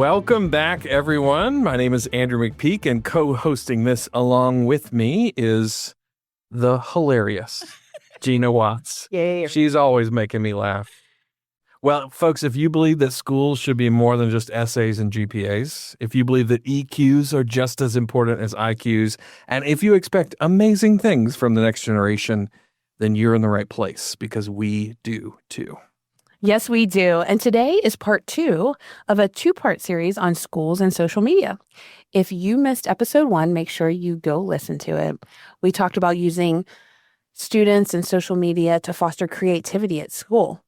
Welcome back, everyone. My name is Andrew McPeak, and co-hosting this along with me is the hilarious Gina Watts. Yay. She's always making me laugh. Well, folks, if you believe that schools should be more than just essays and GPAs, if you believe that EQs are just as important as IQs, and if you expect amazing things from the next generation, then you're in the right place, because we do too. Yes, we do. And today is part 2 of a 2-part series on schools and social media. If you missed episode 1, make sure you go listen to it. We talked about using students and social media to foster creativity at school.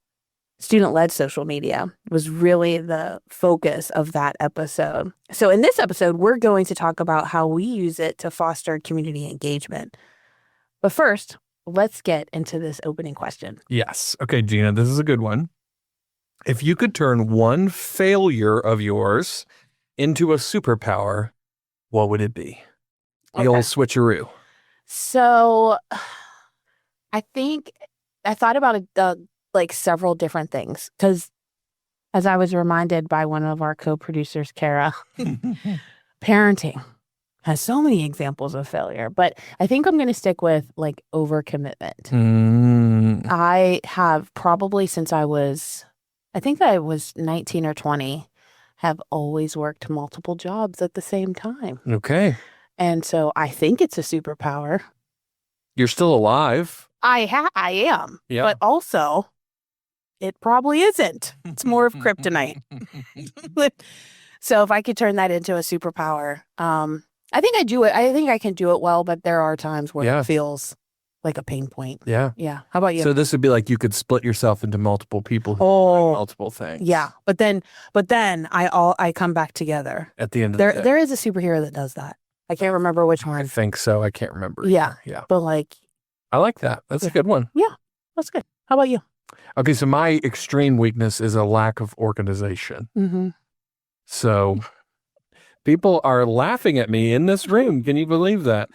Student-led social media was really the focus of that episode. So in this episode, we're going to talk about how we use it to foster community engagement. But first, let's get into this opening question. Yes. Okay, Gina, this is a good one. If you could turn one failure of yours into a superpower, what would it be? The old switcheroo. So I think I thought about it, several different things, because as I was reminded by one of our co-producers, Kara, parenting has so many examples of failure, but I think I'm going to stick with overcommitment. I have probably since I was 19 or 20, have always worked multiple jobs at the same time. Okay. And so I think it's a superpower. You're still alive. I am. Yeah. But also, it probably isn't. It's more of kryptonite. So if I could turn that into a superpower, I think I do it. I think I can do it well, but there are times where it feels like a pain point. Yeah. Yeah. How about you? So this would be like you could split yourself into multiple people who do multiple things. Yeah. But then I come back together. At the end of the day. There is a superhero that does that. I can't remember which one. I think so. I can't remember. Yeah. Yeah. But I like that. That's a good one. Yeah. That's good. How about you? Okay. So my extreme weakness is a lack of organization. Mm-hmm. So people are laughing at me in this room. Can you believe that?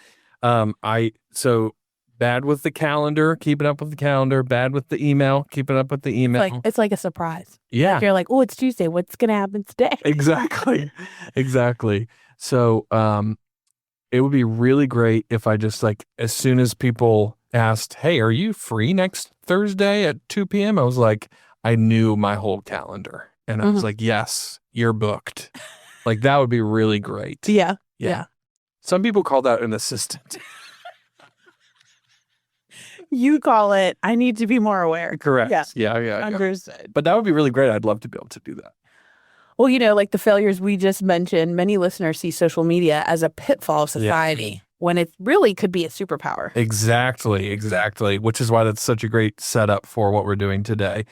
Bad with the calendar, keeping up with the calendar. Bad with the email, keeping up with the email. It's like a surprise. Yeah. You're like, oh, it's Tuesday. What's going to happen today? Exactly. Exactly. So it would be really great if I just as soon as people asked, hey, are you free next Thursday at 2 p.m.? I was like, I knew my whole calendar. And I was like, yes, you're booked. That would be really great. Yeah. Some people call that an assistant. You call it, I need to be more aware. Correct. Yeah. Yeah. Understood. But that would be really great. I'd love to be able to do that. Well, the failures we just mentioned, many listeners see social media as a pitfall of society when it really could be a superpower. Exactly. Which is why that's such a great setup for what we're doing today.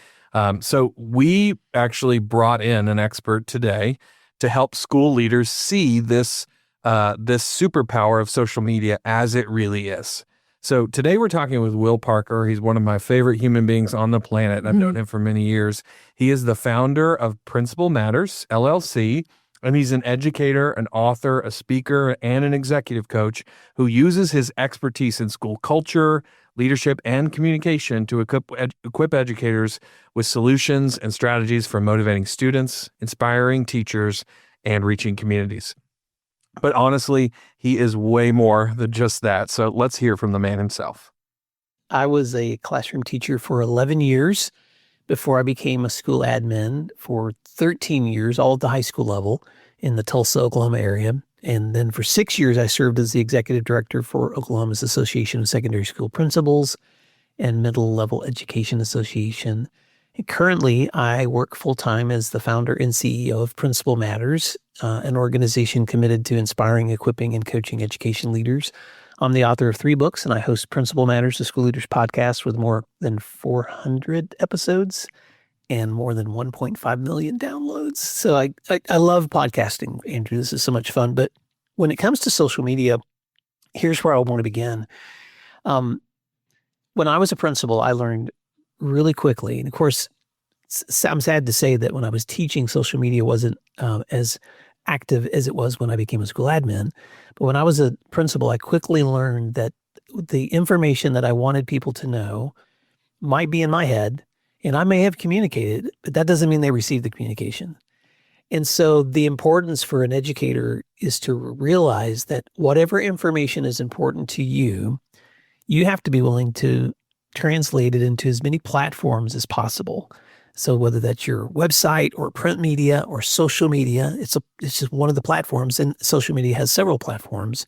So we actually brought in an expert today to help school leaders see this superpower of social media as it really is. So today we're talking with Will Parker. He's one of my favorite human beings on the planet, and I've known him for many years. He is the founder of Principal Matters, LLC, and he's an educator, an author, a speaker, and an executive coach who uses his expertise in school culture, leadership, and communication to equip educators with solutions and strategies for motivating students, inspiring teachers, and reaching communities. But honestly, he is way more than just that. So let's hear from the man himself. I was a classroom teacher for 11 years before I became a school admin for 13 years, all at the high school level in the Tulsa, Oklahoma area. And then for 6 years, I served as the executive director for Oklahoma's Association of Secondary School Principals and Middle Level Education Association. And currently, I work full-time as the founder and CEO of Principal Matters, an organization committed to inspiring, equipping, and coaching education leaders. I'm the author of 3 books, and I host Principal Matters, the School Leaders Podcast, with more than 400 episodes and more than 1.5 million downloads. So I love podcasting, Andrew. This is so much fun. But when it comes to social media, here's where I want to begin. When I was a principal, I learned really quickly. And of course, I'm sad to say that when I was teaching, social media wasn't as active as it was when I became a school admin. But when I was a principal, I quickly learned that the information that I wanted people to know might be in my head, and I may have communicated, but that doesn't mean they received the communication. And so the importance for an educator is to realize that whatever information is important to you, you have to be willing to translate it into as many platforms as possible. So whether that's your website or print media or social media, it's just one of the platforms, and social media has several platforms.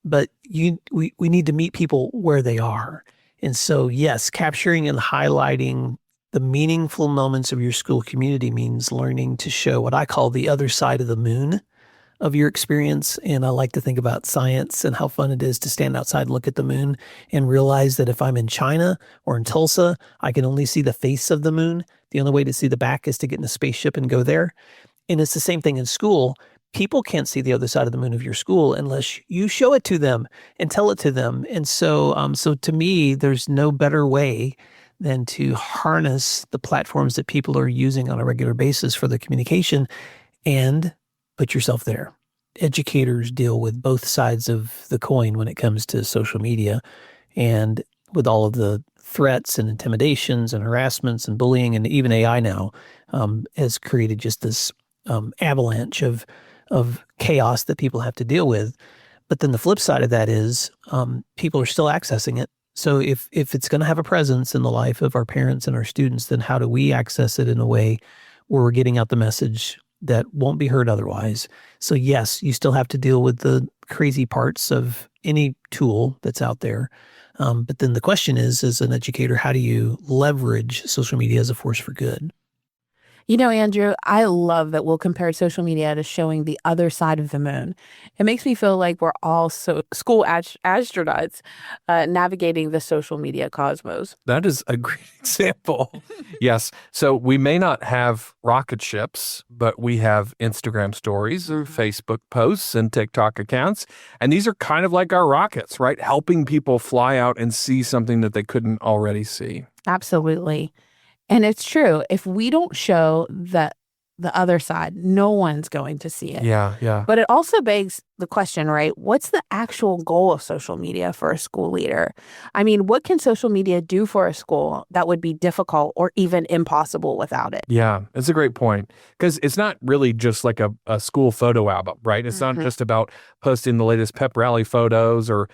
But we need to meet people where they are. And so, yes, capturing and highlighting the meaningful moments of your school community means learning to show what I call the other side of the moon of your experience. And I like to think about science and how fun it is to stand outside and look at the moon and realize that if I'm in China or in Tulsa, I can only see the face of the moon. The only way to see the back is to get in a spaceship and go there. And it's the same thing in school. People can't see the other side of the moon of your school unless you show it to them and tell it to them. And so to me, there's no better way than to harness the platforms that people are using on a regular basis for the communication and put yourself there. Educators deal with both sides of the coin when it comes to social media, and with all of the threats and intimidations and harassments and bullying, and even AI now has created just this avalanche of chaos that people have to deal with. But then the flip side of that is people are still accessing it. So if it's going to have a presence in the life of our parents and our students, then how do we access it in a way where we're getting out the message that won't be heard otherwise? So yes, you still have to deal with the crazy parts of any tool that's out there. But then the question is, as an educator, how do you leverage social media as a force for good? You know, Andrew, I love that we'll compare social media to showing the other side of the moon. It makes me feel like we're all school astronauts navigating the social media cosmos. That is a great example. Yes. So we may not have rocket ships, but we have Instagram stories or Facebook posts and TikTok accounts. And these are kind of like our rockets, right? Helping people fly out and see something that they couldn't already see. Absolutely. And it's true. If we don't show the other side, no one's going to see it. Yeah, yeah. But it also begs the question, right? What's the actual goal of social media for a school leader? I mean, what can social media do for a school that would be difficult or even impossible without it? Yeah, it's a great point, because it's not really just like a school photo album, right? It's not just about posting the latest pep rally photos or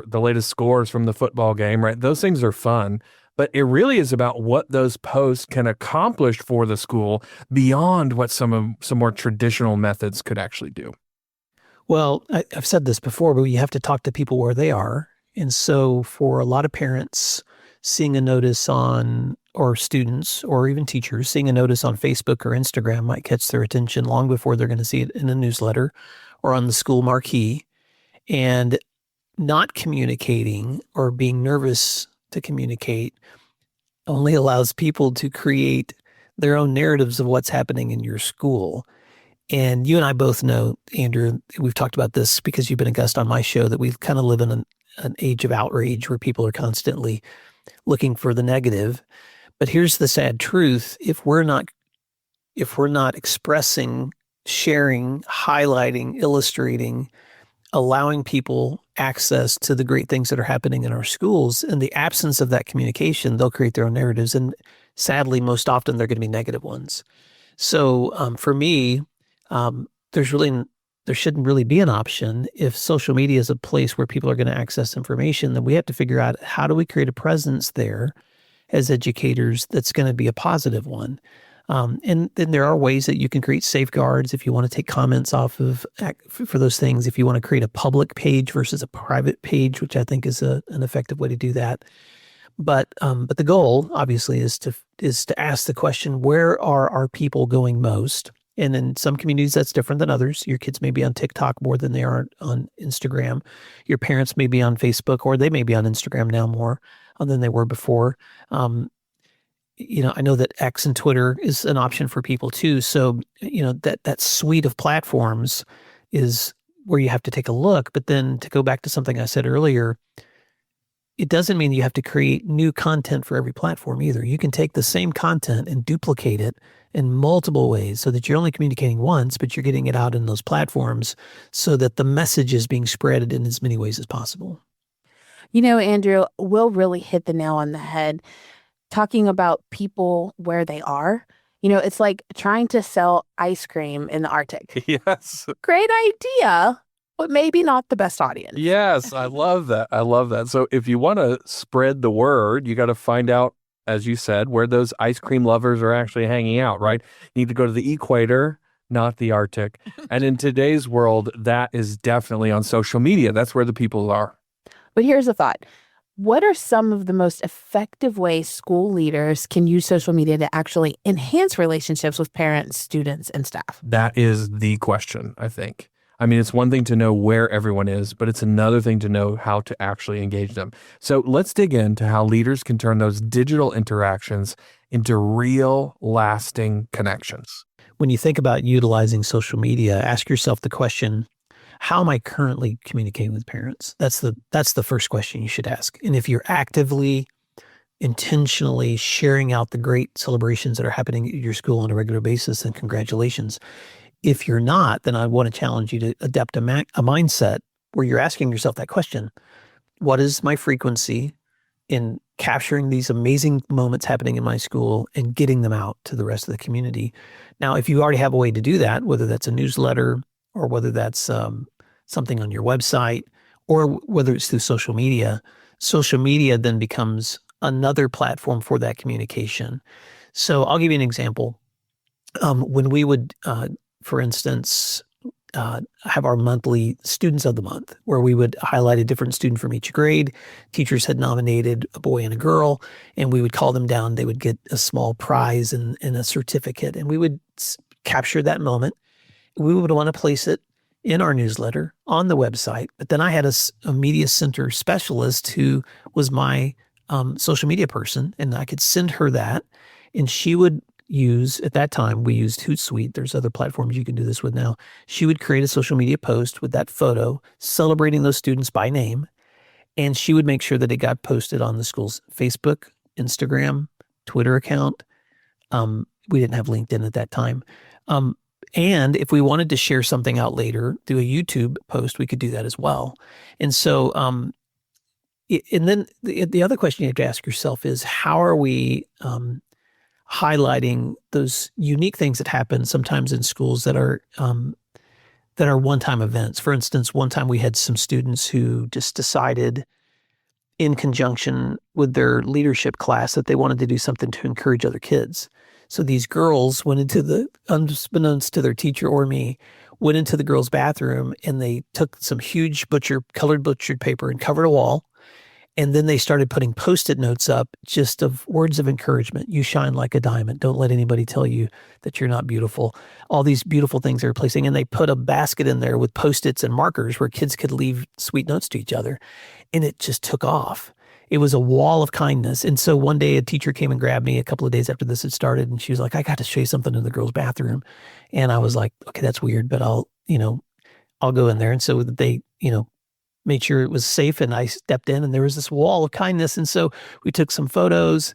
the latest scores from the football game, right? Those things are fun. But it really is about what those posts can accomplish for the school beyond what some more traditional methods could actually do. Well, I've said this before, but you have to talk to people where they are. And so for a lot of parents, seeing a notice or students or even teachers, seeing a notice on Facebook or Instagram might catch their attention long before they're going to see it in a newsletter or on the school marquee. And not communicating or being nervous to communicate only allows people to create their own narratives of what's happening in your school. And you and I both know, Andrew, we've talked about this because you've been a guest on my show, that we kind of live in an age of outrage where people are constantly looking for the negative. But here's the sad truth. If we're not expressing, sharing, highlighting, illustrating, allowing people access to the great things that are happening in our schools, in the absence of that communication, they'll create their own narratives. And sadly, most often they're going to be negative ones. So for me, there shouldn't really be an option. If social media is a place where people are going to access information, then we have to figure out, how do we create a presence there as educators that's going to be a positive one. And then there are ways that you can create safeguards if you want to take comments off of for those things. If you want to create a public page versus a private page, which I think is an effective way to do that. But the goal obviously is to ask the question, where are our people going most? And in some communities that's different than others. Your kids may be on TikTok more than they are on Instagram. Your parents may be on Facebook, or they may be on Instagram now more than they were before. I know that X and Twitter is an option for people too. So, that suite of platforms is where you have to take a look. But then to go back to something I said earlier, it doesn't mean you have to create new content for every platform either. You can take the same content and duplicate it in multiple ways so that you're only communicating once, but you're getting it out in those platforms so that the message is being spread in as many ways as possible. You know, Andrew, Will really hit the nail on the head talking about people where they are. It's like trying to sell ice cream in the Arctic. Yes. Great idea, but maybe not the best audience. Yes, I love that. I love that. So if you want to spread the word, you got to find out, as you said, where those ice cream lovers are actually hanging out, right? You need to go to the equator, not the Arctic. And in today's world, that is definitely on social media. That's where the people are. But here's a thought. What are some of the most effective ways school leaders can use social media to actually enhance relationships with parents, students, and staff? That is the question, I think. I mean, it's one thing to know where everyone is, but it's another thing to know how to actually engage them. So let's dig into how leaders can turn those digital interactions into real, lasting connections. When you think about utilizing social media, ask yourself the question, how am I currently communicating with parents? That's the first question you should ask. And if you're actively, intentionally sharing out the great celebrations that are happening at your school on a regular basis, then congratulations. If you're not, then I want to challenge you to adopt a mindset where you're asking yourself that question. What is my frequency in capturing these amazing moments happening in my school and getting them out to the rest of the community? Now, if you already have a way to do that, whether that's a newsletter or whether that's something on your website or whether it's through social media then becomes another platform for that communication. So I'll give you an example. When we would, for instance, have our monthly Students of the Month, where we would highlight a different student from each grade. Teachers had nominated a boy and a girl, and we would call them down. They would get a small prize and a certificate, and we would capture that moment. We would want to place it in our newsletter on the website. But then I had a media center specialist who was my social media person, and I could send her that, and she would use, at that time, we used Hootsuite. There's other platforms you can do this with now. She would create a social media post with that photo celebrating those students by name, and she would make sure that it got posted on the school's Facebook, Instagram, Twitter account. We didn't have LinkedIn at that time. And if we wanted to share something out later through a YouTube post, we could do that as well. And so, and then the other question you have to ask yourself is, how are we highlighting those unique things that happen sometimes in schools that are one-time events? For instance, one time we had some students who just decided in conjunction with their leadership class that they wanted to do something to encourage other kids. So these girls went into unbeknownst to their teacher or me, went into the girls' bathroom and they took some huge colored butchered paper and covered a wall. And then they started putting Post-it notes up just of words of encouragement. You shine like a diamond. Don't let anybody tell you that you're not beautiful. All these beautiful things they're placing. And they put a basket in there with Post-its and markers where kids could leave sweet notes to each other. And it just took off. It was a wall of kindness. And so one day a teacher came and grabbed me a couple of days after this had started. And she was like, I got to show you something in the girls' bathroom. And I was like, okay, that's weird, but I'll go in there. And so they, made sure it was safe, and I stepped in and there was this wall of kindness. And so we took some photos,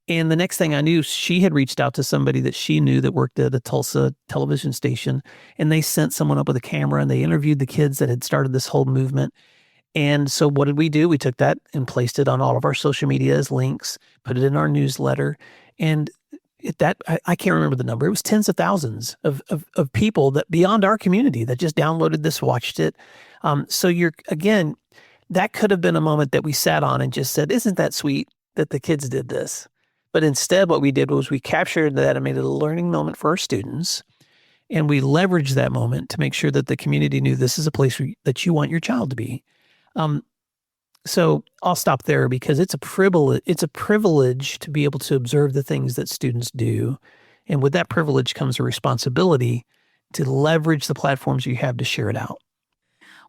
and the next thing I knew, she had reached out to somebody that she knew that worked at a Tulsa television station, and they sent someone up with a camera and they interviewed the kids that had started this whole movement. And so what did we do? We took that and placed it on all of our social media as links, put it in our newsletter, and I can't remember the number. It was tens of thousands of people that beyond our community that just downloaded this, watched it. So that could have been a moment that we sat on and just said, isn't that sweet that the kids did this? But instead what we did was we captured that and made it a learning moment for our students. And we leveraged that moment to make sure that the community knew this is a place that you want your child to be. So I'll stop there because it's a privilege. It's a privilege to be able to observe the things that students do. And with that privilege comes a responsibility to leverage the platforms you have to share it out.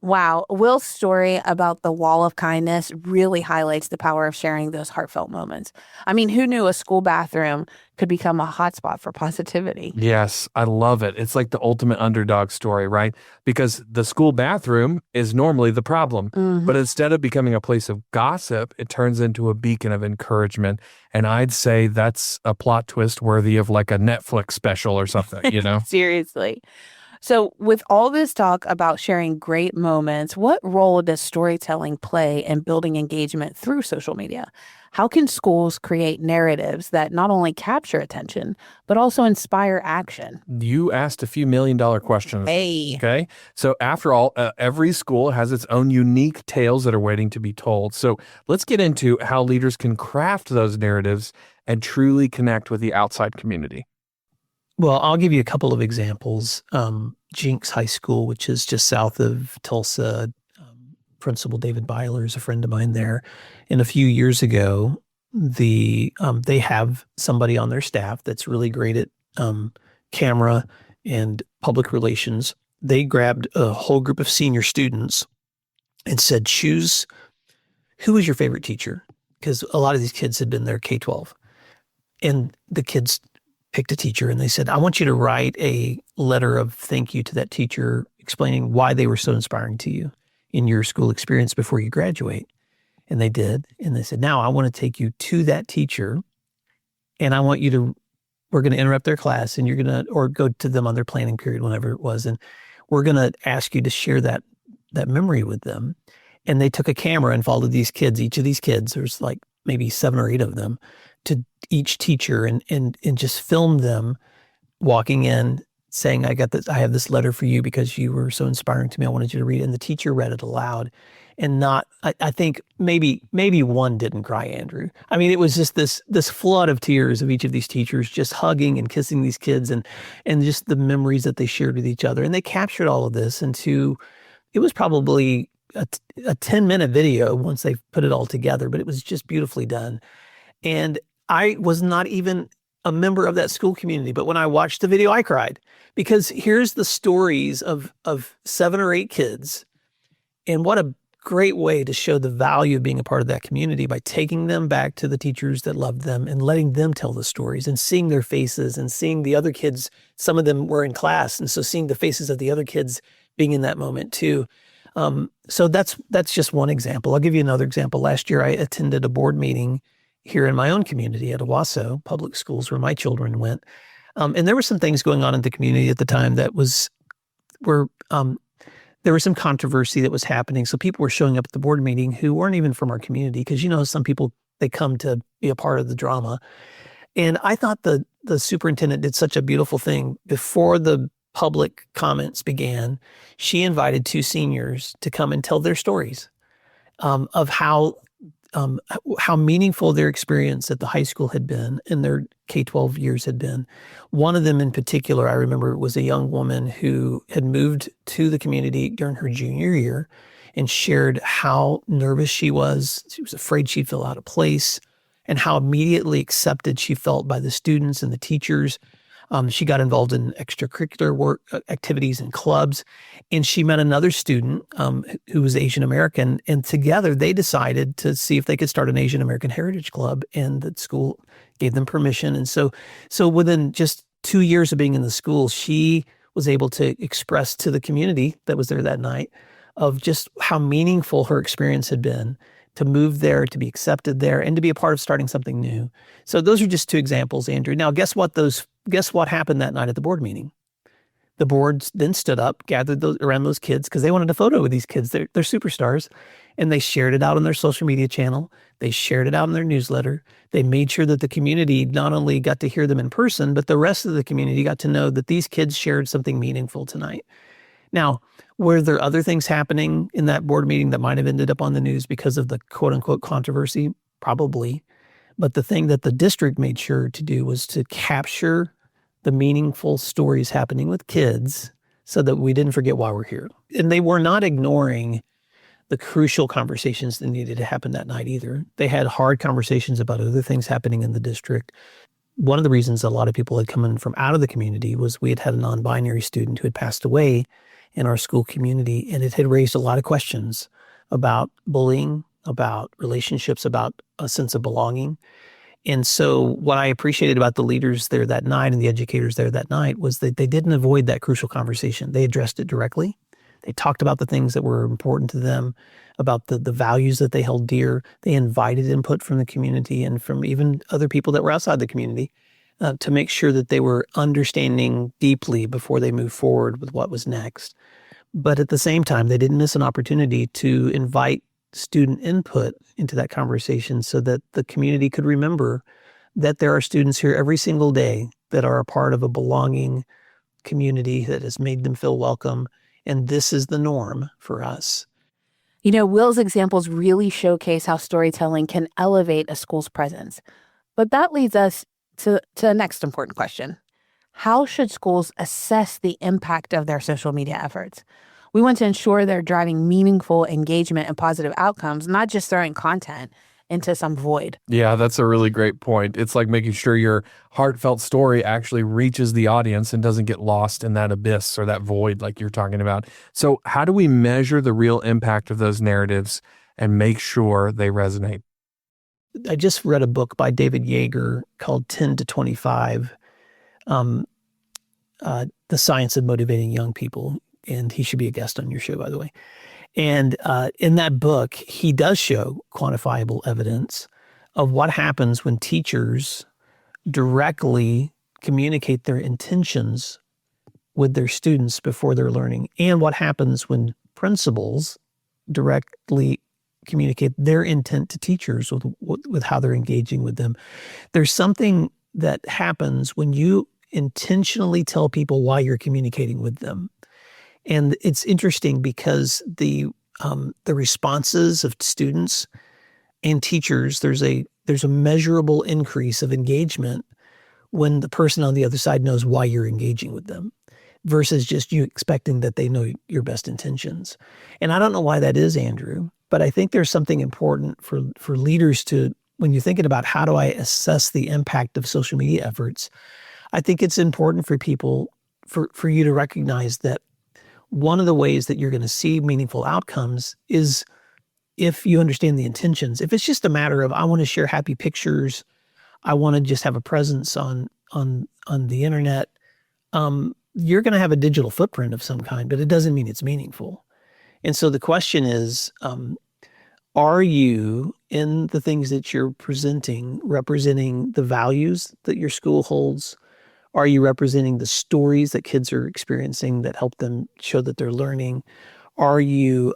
Wow. Will's story about the wall of kindness really highlights the power of sharing those heartfelt moments. I mean, who knew a school bathroom could become a hotspot for positivity? Yes, I love it. It's like the ultimate underdog story, right? Because the school bathroom is normally the problem. Mm-hmm. But instead of becoming a place of gossip, it turns into a beacon of encouragement. And I'd say that's a plot twist worthy of like a Netflix special or something, Seriously. So, with all this talk about sharing great moments, what role does storytelling play in building engagement through social media? How can schools create narratives that not only capture attention, but also inspire action? You asked a few $1 million questions. Hey. Okay. So, after all, every school has its own unique tales that are waiting to be told. So, let's get into how leaders can craft those narratives and truly connect with the outside community. Well, I'll give you a couple of examples. Jinx High School, which is just south of Tulsa, Principal David Byler is a friend of mine there. And a few years ago, they have somebody on their staff that's really great at camera and public relations. They grabbed a whole group of senior students and said, choose who is your favorite teacher? Because a lot of these kids had been there K-12. And the kids picked a teacher and they said, I want you to write a letter of thank you to that teacher explaining why they were so inspiring to you in your school experience before you graduate. And they did. And they said, now I want to take you to that teacher and I want you to, we're going to interrupt their class and you're going to, or go to them on their planning period, whenever it was. And we're going to ask you to share that memory with them. And they took a camera and followed these kids, each of these kids, there's like maybe 7 or 8 of them, to each teacher and just filmed them walking in saying, I have this letter for you because you were so inspiring to me. I wanted you to read it. And the teacher read it aloud. And I think maybe one didn't cry, Andrew. I mean, it was just this flood of tears of each of these teachers just hugging and kissing these kids and just the memories that they shared with each other. And they captured all of this into, it was probably a 10-minute video once they put it all together, but it was just beautifully done. And I was not even a member of that school community, but when I watched the video, I cried because here's the stories of 7 or 8 kids. And what a great way to show the value of being a part of that community by taking them back to the teachers that loved them and letting them tell the stories and seeing their faces and seeing the other kids. Some of them were in class. And so seeing the faces of the other kids being in that moment too. So that's just one example. I'll give you another example. Last year, I attended a board meeting here in my own community at Owasso Public Schools where my children went. And there were some things going on in the community at the time that there was some controversy that was happening. So people were showing up at the board meeting who weren't even from our community because, some people, they come to be a part of the drama. And I thought the superintendent did such a beautiful thing. Before the public comments began, she invited 2 seniors to come and tell their stories of how meaningful their experience at the high school had been and their K-12 years had been. One of them in particular, I remember, was a young woman who had moved to the community during her junior year and shared how nervous she was. She was afraid she'd feel out of place and how immediately accepted she felt by the students and the teachers. She got involved in extracurricular work activities and clubs, and she met another student who was Asian American, and together they decided to see if they could start an Asian American Heritage Club, and the school gave them permission. And so within just 2 years of being in the school, she was able to express to the community that was there that night of just how meaningful her experience had been to move there, to be accepted there, and to be a part of starting something new. So those are just 2 examples, Andrew. Now, guess what happened that night at the board meeting? The boards then stood up, gathered around those kids because they wanted a photo with these kids. They're superstars. And they shared it out on their social media channel. They shared it out in their newsletter. They made sure that the community not only got to hear them in person, but the rest of the community got to know that these kids shared something meaningful tonight. Now, were there other things happening in that board meeting that might have ended up on the news because of the quote unquote controversy? Probably. But the thing that the district made sure to do was to capture the meaningful stories happening with kids so that we didn't forget why we're here. And they were not ignoring the crucial conversations that needed to happen that night either. They had hard conversations about other things happening in the district. One of the reasons a lot of people had come in from out of the community was we had a non-binary student who had passed away in our school community, and it had raised a lot of questions about bullying, about relationships, about a sense of belonging. And so what I appreciated about the leaders there that night and the educators there that night was that they didn't avoid that crucial conversation. They addressed it directly. They talked about the things that were important to them, about the values that they held dear. They invited input from the community and from even other people that were outside the community to make sure that they were understanding deeply before they moved forward with what was next. But at the same time, they didn't miss an opportunity to invite student input into that conversation so that the community could remember that there are students here every single day that are a part of a belonging community that has made them feel welcome. And this is the norm for us. Will's examples really showcase how storytelling can elevate a school's presence. But that leads us to the next important question. How should schools assess the impact of their social media efforts? We want to ensure they're driving meaningful engagement and positive outcomes, not just throwing content into some void. Yeah, that's a really great point. It's like making sure your heartfelt story actually reaches the audience and doesn't get lost in that abyss or that void like you're talking about. So how do we measure the real impact of those narratives and make sure they resonate? I just read a book by David Yeager called 10 to 25, The Science of Motivating Young People. And he should be a guest on your show, by the way. And in that book, he does show quantifiable evidence of what happens when teachers directly communicate their intentions with their students before they're learning, and what happens when principals directly communicate their intent to teachers with how they're engaging with them. There's something that happens when you intentionally tell people why you're communicating with them. And it's interesting because the responses of students and teachers, there's a measurable increase of engagement when the person on the other side knows why you're engaging with them versus just you expecting that they know your best intentions. And I don't know why that is, Andrew, but I think there's something important for leaders to, when you're thinking about how do I assess the impact of social media efforts, I think it's important for people, for you to recognize that one of the ways that you're going to see meaningful outcomes is if you understand the intentions. If it's just a matter of, I want to share happy pictures, I want to just have a presence on the internet, you're going to have a digital footprint of some kind, but it doesn't mean it's meaningful. And so the question is, are you, in the things that you're presenting, representing the values that your school holds? Are you representing the stories that kids are experiencing that help them show that they're learning? Are you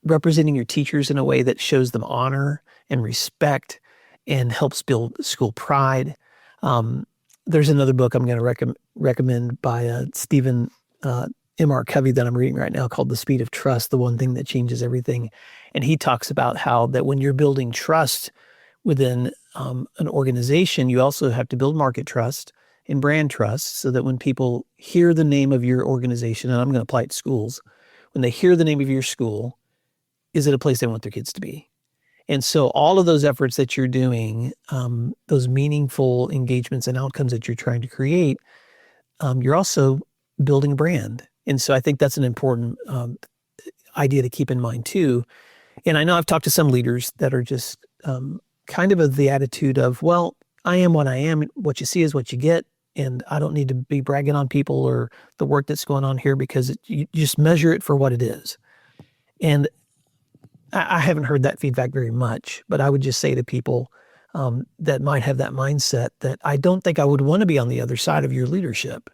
representing your teachers in a way that shows them honor and respect and helps build school pride? There's another book I'm going to recommend by Stephen M.R. Covey that I'm reading right now called The Speed of Trust, the one thing that changes everything. And he talks about how that when you're building trust within an organization, you also have to build market trust and brand trust so that when people hear the name of your organization, and I'm going to apply it to schools, when they hear the name of your school, is it a place they want their kids to be? And so all of those efforts that you're doing, those meaningful engagements and outcomes that you're trying to create, you're also building a brand. And so I think that's an important idea to keep in mind too. And I know I've talked to some leaders that are just kind of the attitude of, well, I am what I am. What you see is what you get. And I don't need to be bragging on people or the work that's going on here because you just measure it for what it is. And I haven't heard that feedback very much, but I would just say to people that might have that mindset that I don't think I would want to be on the other side of your leadership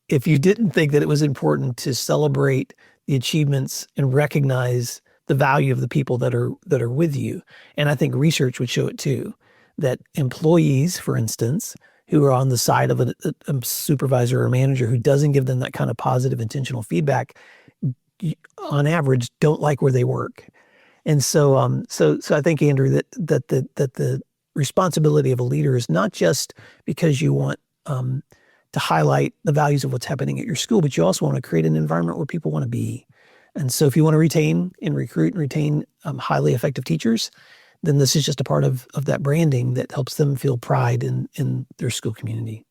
if you didn't think that it was important to celebrate the achievements and recognize the value of the people that are with you. And I think research would show it too, that employees, for instance, who are on the side of a supervisor or manager who doesn't give them that kind of positive intentional feedback, on average, don't like where they work. And so, so I think, Andrew, that the responsibility of a leader is not just because you want to highlight the values of what's happening at your school, but you also want to create an environment where people want to be. And so if you want to retain and recruit and retain highly effective teachers, then this is just a part of that branding that helps them feel pride in their school community.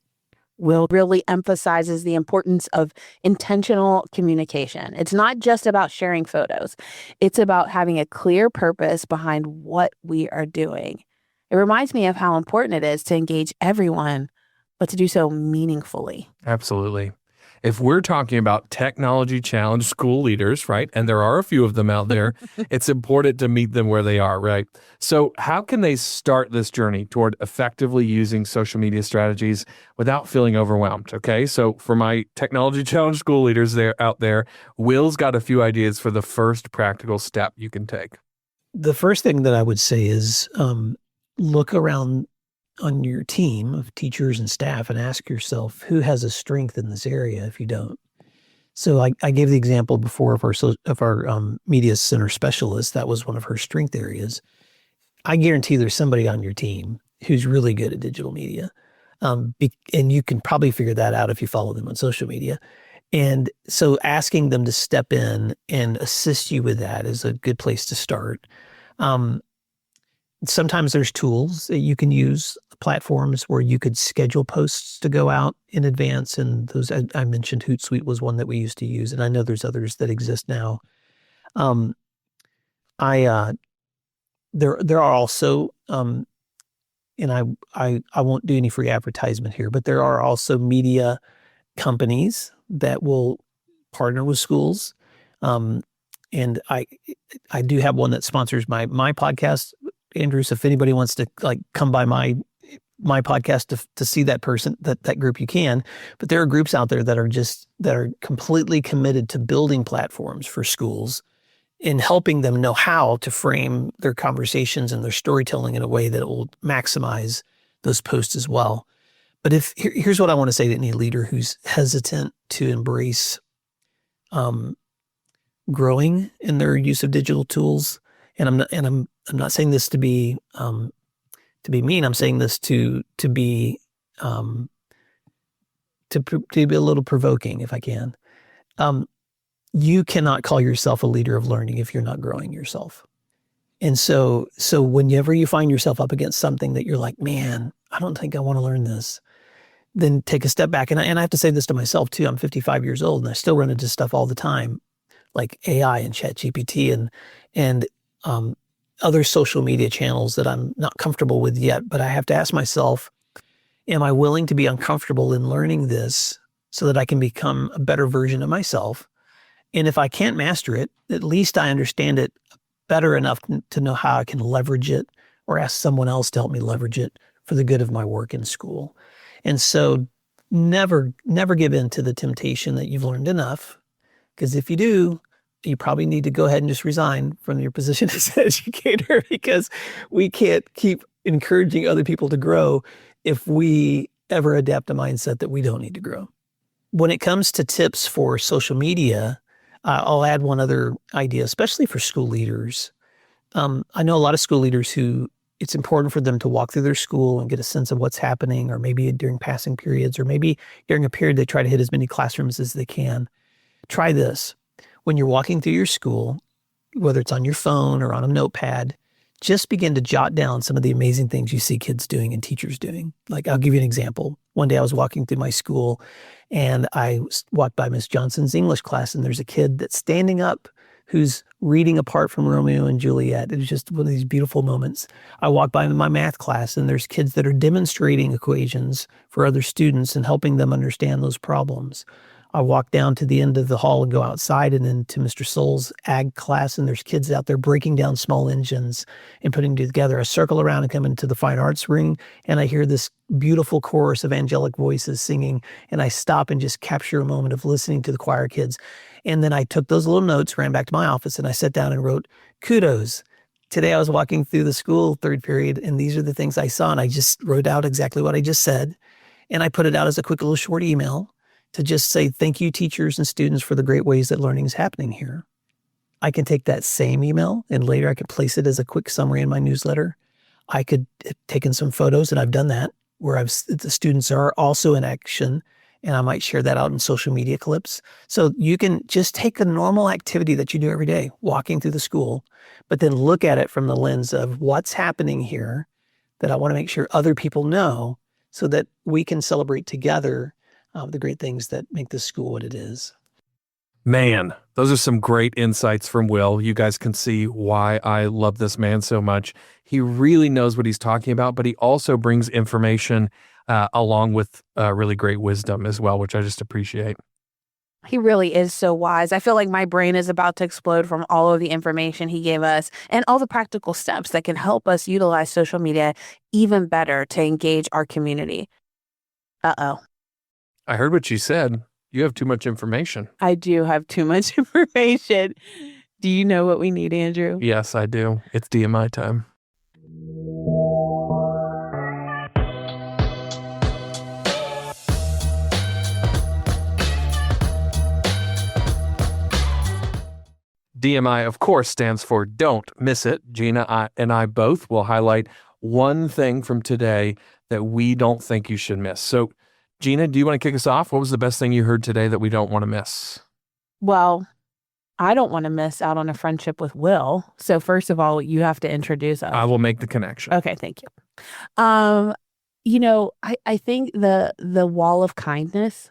Will really emphasizes the importance of intentional communication. It's not just about sharing photos. It's about having a clear purpose behind what we are doing. It reminds me of how important it is to engage everyone, but to do so meaningfully. Absolutely. if we're talking about technology challenged school leaders, right? And there are a few of them out there, it's important to meet them where they are, right? So how can they start this journey toward effectively using social media strategies without feeling overwhelmed? Okay. So for my technology challenged school leaders out there, Will's got a few ideas for the first practical step you can take. The first thing that I would say is look around on your team of teachers and staff and ask yourself who has a strength in this area if you don't. So I gave the example before of our media center specialist. That was one of her strength areas. I guarantee there's somebody on your team who's really good at digital media. And you can probably figure that out if you follow them on social media. And so asking them to step in and assist you with that is a good place to start. Sometimes there's tools that you can use, platforms where you could schedule posts to go out in advance. And those I mentioned Hootsuite was one that we used to use. And I know there's others that exist now. There are also, and I won't do any free advertisement here, but there are also media companies that will partner with schools. And I do have one that sponsors my podcast, Andrew. So if anybody wants to come by my podcast to see that person, that group, you can. But there are groups out there that are completely committed to building platforms for schools and helping them know how to frame their conversations and their storytelling in a way that will maximize those posts as well. But here's what I want to say to any leader who's hesitant to embrace growing in their use of digital tools, and I'm not saying this to be mean. I'm saying this to be a little provoking, if I can. You cannot call yourself a leader of learning if you're not growing yourself. And so whenever you find yourself up against something that you're like, man, I don't think I want to learn this, then take a step back. And I have to say this to myself too. I'm 55 years old and I still run into stuff all the time, like AI and ChatGPT and other social media channels that I'm not comfortable with yet. But I have to ask myself, am I willing to be uncomfortable in learning this so that I can become a better version of myself? And if I can't master it, at least I understand it better enough to know how I can leverage it or ask someone else to help me leverage it for the good of my work in school. And so never give in to the temptation that you've learned enough, because if you do, you probably need to go ahead and just resign from your position as an educator, because we can't keep encouraging other people to grow if we ever adapt a mindset that we don't need to grow. When it comes to tips for social media, I'll add one other idea, especially for school leaders. I know a lot of school leaders who it's important for them to walk through their school and get a sense of what's happening, or maybe during passing periods, or maybe during a period they try to hit as many classrooms as they can. Try this. When you're walking through your school, whether it's on your phone or on a notepad, just begin to jot down some of the amazing things you see kids doing and teachers doing. Like, I'll give you an example. One day I was walking through my school and I walked by Miss Johnson's English class, and there's a kid that's standing up who's reading a part from Romeo and Juliet. It was just one of these beautiful moments. I walked by in my math class and there's kids that are demonstrating equations for other students and helping them understand those problems. I walk down to the end of the hall and go outside and into Mr. Soul's ag class, and there's kids out there breaking down small engines and putting together. I circle around and come into the fine arts ring, and I hear this beautiful chorus of angelic voices singing, and I stop and just capture a moment of listening to the choir kids. And then I took those little notes, ran back to my office, and I sat down and wrote, kudos. Today I was walking through the school third period, and these are the things I saw, and I just wrote out exactly what I just said. And I put it out as a quick little short email to just say, thank you, teachers and students, for the great ways that learning is happening here. I can take that same email and later I could place it as a quick summary in my newsletter. I could have taken some photos, and I've done that, where the students are also in action, and I might share that out in social media clips. So you can just take a normal activity that you do every day, walking through the school, but then look at it from the lens of what's happening here that I want to make sure other people know, so that we can celebrate together the great things that make this school what it is. Man, those are some great insights from Will. You guys can see why I love this man so much. He really knows what he's talking about, but he also brings information along with really great wisdom as well, which I just appreciate. He really is so wise. I feel like my brain is about to explode from all of the information he gave us and all the practical steps that can help us utilize social media even better to engage our community. Uh-oh. I heard what you said. You have too much information. I do have too much information. Do you know what we need, Andrew? Yes, I do. It's DMI time. DMI, of course, stands for Don't Miss It. Gina and I both will highlight one thing from today that we don't think you should miss. So, Gina, do you want to kick us off? What was the best thing you heard today that we don't want to miss? Well, I don't want to miss out on a friendship with Will. So first of all, you have to introduce us. I will make the connection. Okay, thank you. I think the wall of kindness,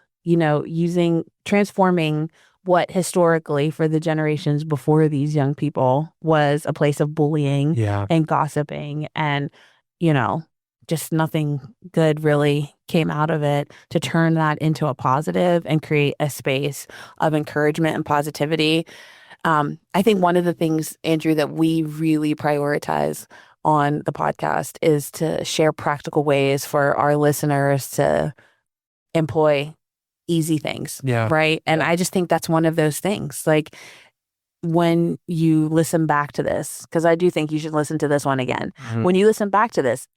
transforming what historically for the generations before these young people was a place of bullying and gossiping and, just nothing good really came out of it, to turn that into a positive and create a space of encouragement and positivity. I think one of the things, Andrew, that we really prioritize on the podcast is to share practical ways for our listeners to employ easy things. Right. And I just think that's one of those things. Like when you listen back to this, because I do think you should listen to this one again. Mm-hmm. When you listen back to this,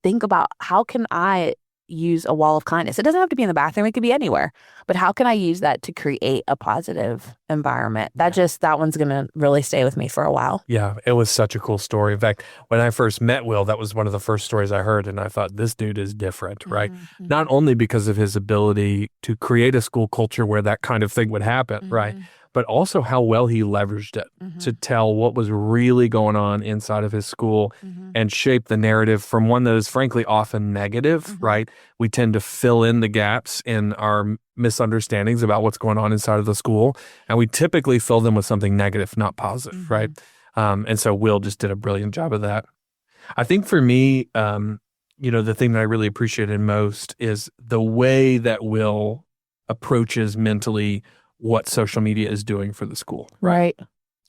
think about how can I use a wall of kindness? It doesn't have to be in the bathroom. It could be anywhere. But how can I use that to create a positive environment? That one's going to really stay with me for a while. Yeah, it was such a cool story. In fact, when I first met Will, that was one of the first stories I heard. And I thought, this dude is different, right? Mm-hmm. Not only because of his ability to create a school culture where that kind of thing would happen, right? But also how well he leveraged it to tell what was really going on inside of his school and shape the narrative from one that is frankly often negative, right? We tend to fill in the gaps in our misunderstandings about what's going on inside of the school, and we typically fill them with something negative, not positive, right? And so Will just did a brilliant job of that. I think for me, the thing that I really appreciated most is the way that Will approaches mentally what social media is doing for the school. Right.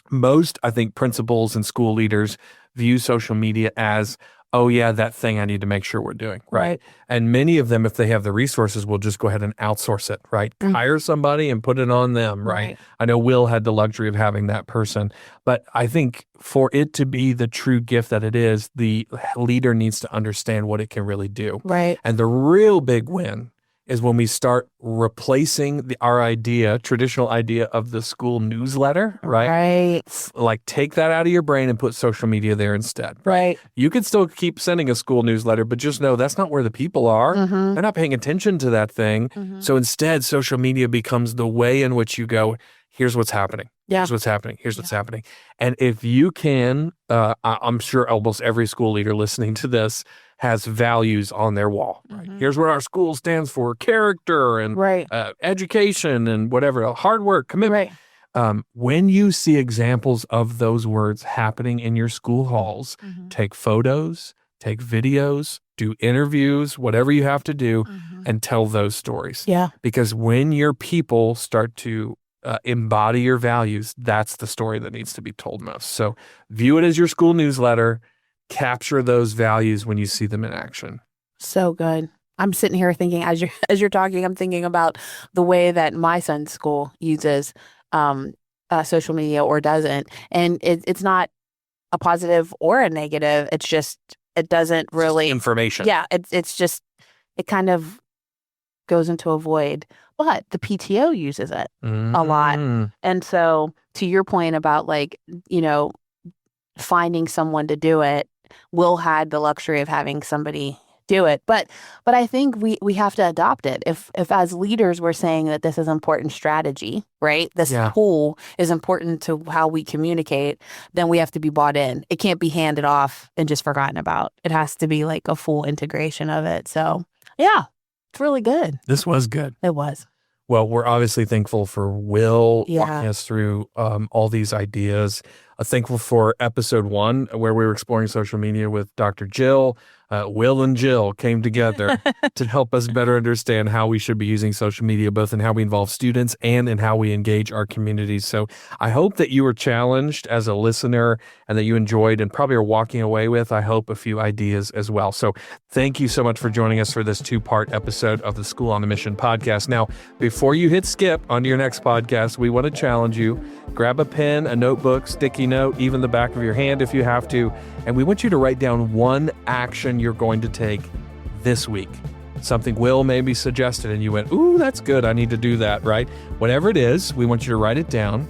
Most, I think, principals and school leaders view social media as, oh yeah, that thing I need to make sure we're doing. Right. And many of them, if they have the resources, will just go ahead and outsource it, right? Hire somebody and put it on them, right? I know Will had the luxury of having that person, but I think for it to be the true gift that it is, the leader needs to understand what it can really do. Right. And the real big win is when we start replacing our traditional idea of the school newsletter, right? Like take that out of your brain and put social media there instead. Right. You can still keep sending a school newsletter, but just know that's not where the people are. They're not paying attention to that thing. So instead, social media becomes the way in which you go, here's what's happening. Here's what's happening. Here's what's happening. And if you can, I'm sure almost every school leader listening to this has values on their wall. Right? Here's what our school stands for: character and education and whatever, hard work, commitment. When you see examples of those words happening in your school halls, take photos, take videos, do interviews, whatever you have to do, and tell those stories. Because when your people start to embody your values, that's the story that needs to be told most. So view it as your school newsletter. Capture those values when you see them in action. So good. I'm sitting here thinking, as you're talking, I'm thinking about the way that my son's school uses social media or doesn't, and it's not a positive or a negative. It's just it doesn't really information. Yeah, it's just it kind of goes into a void. But the PTO uses it a lot, and so to your point about finding someone to do it. Will had the luxury of having somebody do it. But I think we have to adopt it. If as leaders we're saying that this is important strategy, right? This tool is important to how we communicate, then we have to be bought in. It can't be handed off and just forgotten about. It has to be like a full integration of it. So yeah, it's really good. This was good. It was. Well, we're obviously thankful for Will walking us through all these ideas. Thankful for episode 1, where we were exploring social media with Dr. Jill. Will and Jill came together to help us better understand how we should be using social media, both in how we involve students and in how we engage our communities. So I hope that you were challenged as a listener and that you enjoyed and probably are walking away with, I hope, a few ideas as well. So thank you so much for joining us for this 2-part episode of the School on a Mission podcast. Now, before you hit skip onto your next podcast, we want to challenge you. Grab a pen, a notebook, sticky note, even the back of your hand if you have to. And we want you to write down one action you're going to take this week. Something Will maybe suggested and you went, ooh, that's good. I need to do that, right? Whatever it is, we want you to write it down.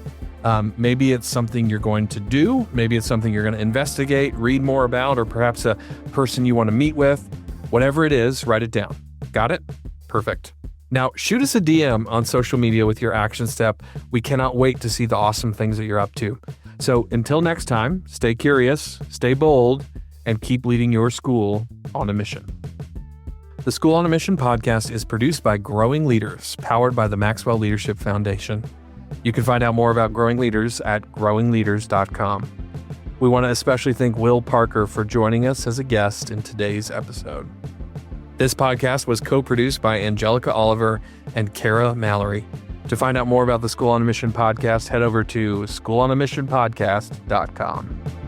Maybe it's something you're going to do. Maybe it's something you're going to investigate, read more about, or perhaps a person you want to meet with. Whatever it is, write it down. Got it? Perfect. Now, shoot us a DM on social media with your action step. We cannot wait to see the awesome things that you're up to. So until next time, stay curious, stay bold, and keep leading your school on a mission. The School on a Mission podcast is produced by Growing Leaders, powered by the Maxwell Leadership Foundation. You can find out more about Growing Leaders at growingleaders.com. We want to especially thank Will Parker for joining us as a guest in today's episode. This podcast was co-produced by Angelica Oliver and Kara Mallory. To find out more about the School on a Mission podcast, head over to schoolonamissionpodcast.com.